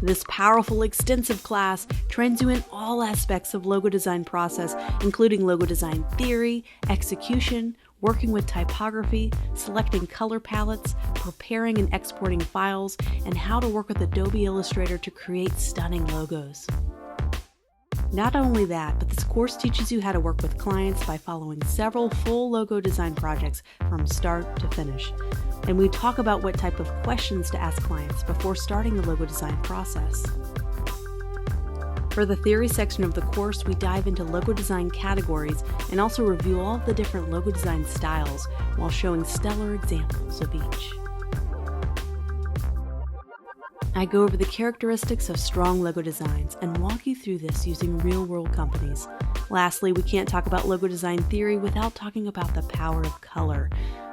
This powerful, extensive class trains you in all aspects of logo design process, including logo design theory, execution, working with typography, selecting color palettes, preparing and exporting files, and how to work with Adobe Illustrator to create stunning logos. Not only that, but this course teaches you how to work with clients by following several full logo design projects from start to finish. And we talk about what type of questions to ask clients before starting the logo design process. For the theory section of the course, we dive into logo design categories and also review all of the different logo design styles while showing stellar examples of each. I go over the characteristics of strong logo designs and walk you through this using real-world companies. Lastly, we can't talk about logo design theory without talking about the power of color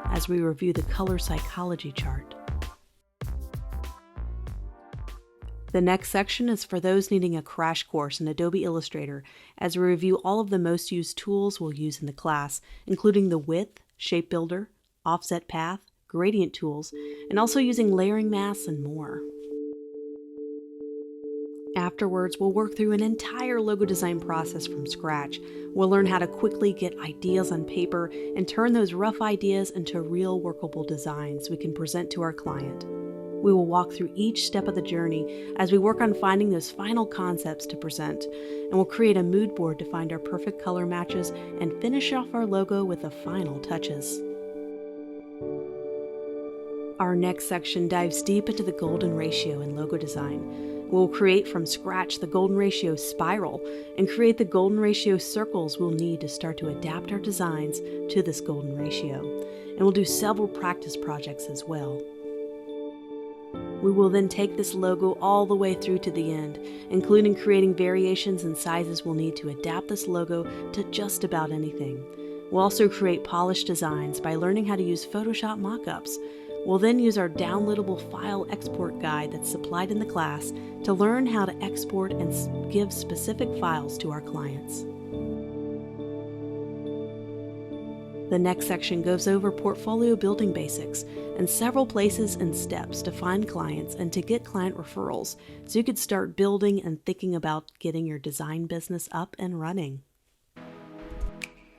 as we review the color psychology chart. The next section is for those needing a crash course in Adobe Illustrator as we review all of the most used tools we'll use in the class, including the width, shape builder, offset path, gradient tools, and also using layering masks and more. Afterwards, we'll work through an entire logo design process from scratch. We'll learn how to quickly get ideas on paper and turn those rough ideas into real workable designs we can present to our client. We will walk through each step of the journey as we work on finding those final concepts to present, and we'll create a mood board to find our perfect color matches and finish off our logo with the final touches. Our next section dives deep into the golden ratio in logo design. We'll create from scratch the golden ratio spiral and create the golden ratio circles we'll need to start to adapt our designs to this golden ratio. And we'll do several practice projects as well. We will then take this logo all the way through to the end, including creating variations and sizes we'll need to adapt this logo to just about anything. We'll also create polished designs by learning how to use Photoshop mockups. We'll then use our downloadable file export guide that's supplied in the class to learn how to export and give specific files to our clients. The next section goes over portfolio building basics and several places and steps to find clients and to get client referrals so you could start building and thinking about getting your design business up and running.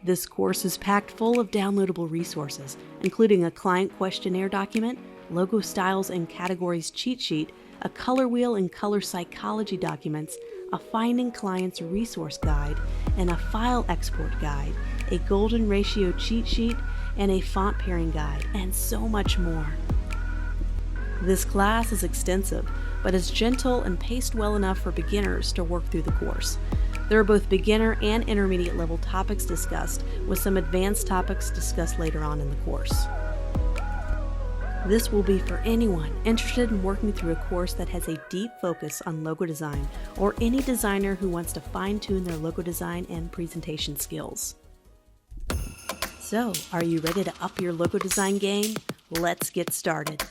This course is packed full of downloadable resources, including a client questionnaire document, logo styles and categories cheat sheet, a color wheel and color psychology documents, a finding clients resource guide, and a file export guide, a golden ratio cheat sheet, and a font pairing guide, and so much more. This class is extensive, but is gentle and paced well enough for beginners to work through the course. There are both beginner and intermediate level topics discussed, with some advanced topics discussed later on in the course. This will be for anyone interested in working through a course that has a deep focus on logo design, or any designer who wants to fine-tune their logo design and presentation skills. So, are you ready to up your logo design game? Let's get started.